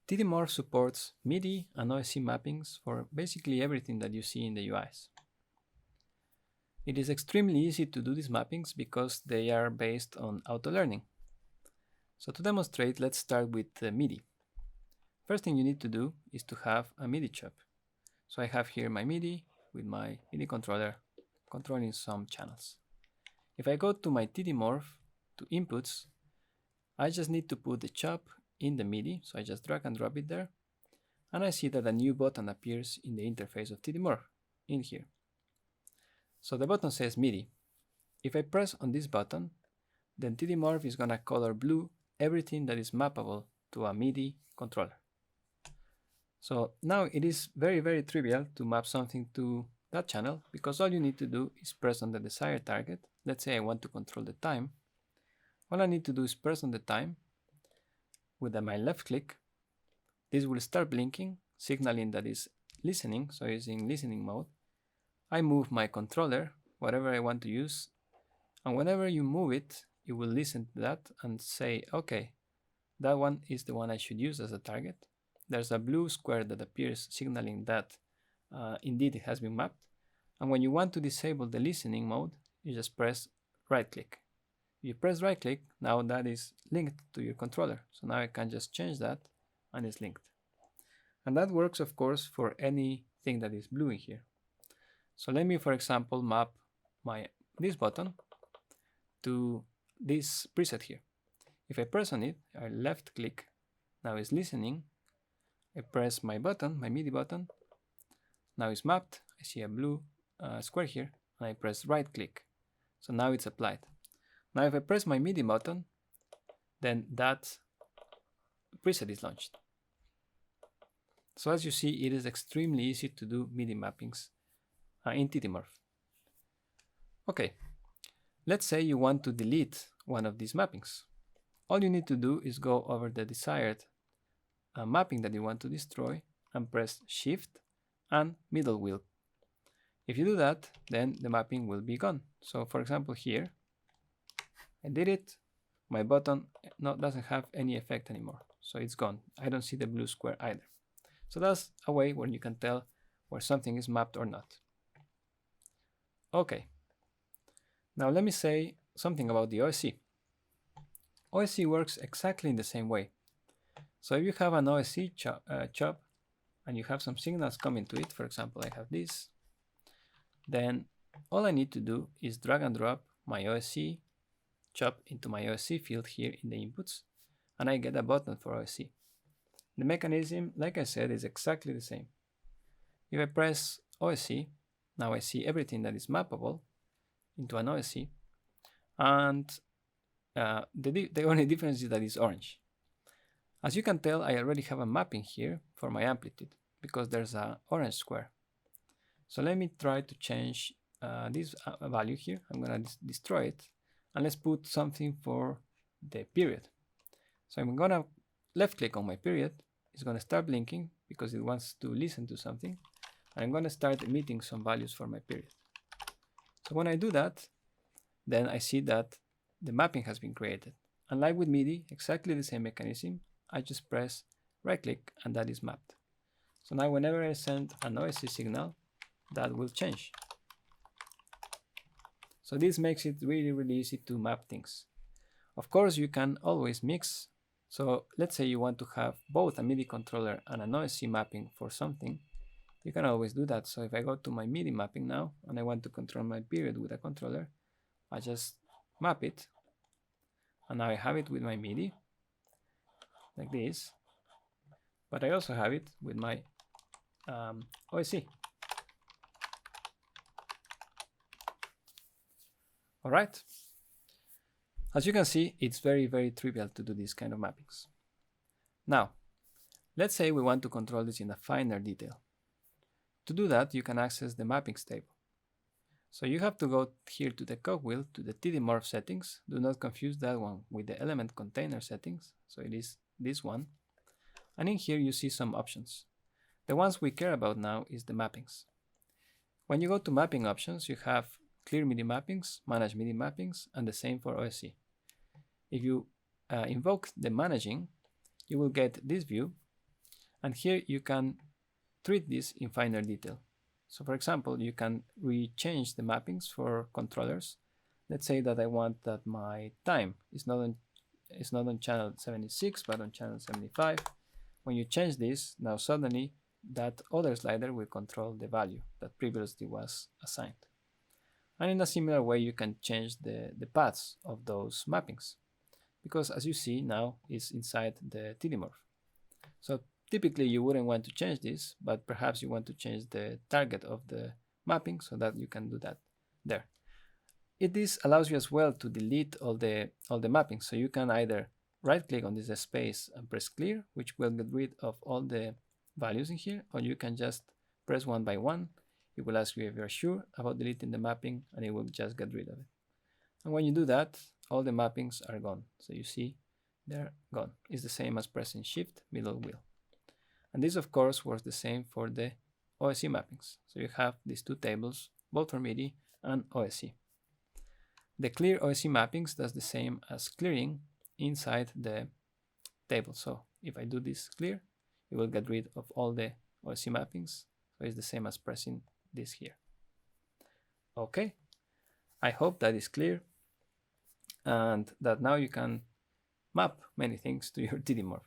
TDMorph supports MIDI and OSC mappings for basically everything that you see in the UIs. It is extremely easy to do these mappings because they are based on auto-learning. So to demonstrate, let's start with MIDI. First thing you need to do is to have a MIDI CHOP. So I have here my MIDI with my MIDI controller controlling some channels. If I go to my TDMorph, to inputs, I just need to put the chop in the MIDI, so I just drag and drop it there, and I see that a new button appears in the interface of TDMorph in here. So the button says MIDI. If I press on this button, then TDMorph is gonna color blue everything that is mappable to a MIDI controller. So now it is very trivial to map something to that channel because all you need to do is press on the desired target. Let's say I want to control the time. All I need to do is press on the time with my left click. This will start blinking, signaling that it's listening, so it's in listening mode. I move my controller, whatever I want to use, and whenever you move it, it will listen to that and say, okay, that one is the one I should use as a target. There's a blue square that appears signaling that indeed it has been mapped. And when you want to disable the listening mode, you just press right click. You press right click, now that is linked to your controller. So now I can just change that and it's linked. And that works, of course, for anything that is blue in here. So let me, for example, map this button to this preset here. If I press on it, I left click, now it's listening. I press my button, my MIDI button, now it's mapped. I see a blue square here, and I press right click. So now it's applied. Now if I press my MIDI button, then that preset is launched. So as you see, it is extremely easy to do MIDI mappings in TDMorph. Okay, let's say you want to delete one of these mappings. All you need to do is go over the desired mapping that you want to destroy and press Shift and middle wheel. If you do that, then the mapping will be gone. So for example here, I did it, my button doesn't have any effect anymore, so it's gone. I don't see the blue square either. So that's a way where you can tell where something is mapped or not. Okay, now let me say something about the OSC. OSC works exactly in the same way. So if you have an OSC chop and you have some signals coming to it, for example, I have this, then all I need to do is drag and drop my OSC chop into my OSC field here in the inputs, and I get a button for OSC. The mechanism, like I said, is exactly the same. If I press OSC, now I see everything that is mappable into an OSC, and the only difference is that it's orange. As you can tell, I already have a mapping here for my amplitude because there's an orange square. So let me try to change this value here. I'm going to destroy it, and let's put something for the period. So I'm going to left click on my period. It's going to start blinking because it wants to listen to something. And I'm going to start emitting some values for my period. So when I do that, then I see that the mapping has been created. And like with MIDI, exactly the same mechanism. I just press right click and that is mapped. So now whenever I send an OSC signal, that will change. So this makes it really easy to map things. Of course, you can always mix. So let's say you want to have both a MIDI controller and an OSC mapping for something. You can always do that. So if I go to my MIDI mapping now and I want to control my period with a controller, I just map it. And now I have it with my MIDI, like this. But I also have it with my OSC. All right. As you can see, it's very trivial to do these kind of mappings. Now, let's say we want to control this in a finer detail. To do that, you can access the mappings table. So you have to go here to the cogwheel, to the TDMorph settings. Do not confuse that one with the element container settings. So it is this one. And in here you see some options. The ones we care about now is the mappings. When you go to mapping options, you have clear MIDI mappings, manage MIDI mappings, and the same for OSC. If you invoke the managing, you will get this view And here you can treat this in finer detail. So for example, you can rechange the mappings for controllers. Let's say that I want that my time is not on channel 76 but on channel 75. When you change this, now suddenly that other slider will control the value that previously was assigned. And in a similar way, you can change the paths of those mappings, because as you see now it's inside the TDMorph. So typically you wouldn't want to change this, but perhaps you want to change the target of the mapping so that you can do that there. This allows you as well to delete all the mappings. So you can either right click on this space and press clear, which will get rid of all the values in here, or you can just press one by one. It will ask you if you're sure about deleting the mapping, and it will just get rid of it. And when you do that, all the mappings are gone. So you see they're gone. It's the same as pressing Shift middle wheel. And this of course works the same for the OSC mappings. So you have these two tables, both for MIDI and OSC. The clear OSC mappings does the same as clearing inside the table. So if I do this clear, it will get rid of all the OSC mappings. So it's the same as pressing this here. Okay, I hope that is clear and that now you can map many things to your TDMorph.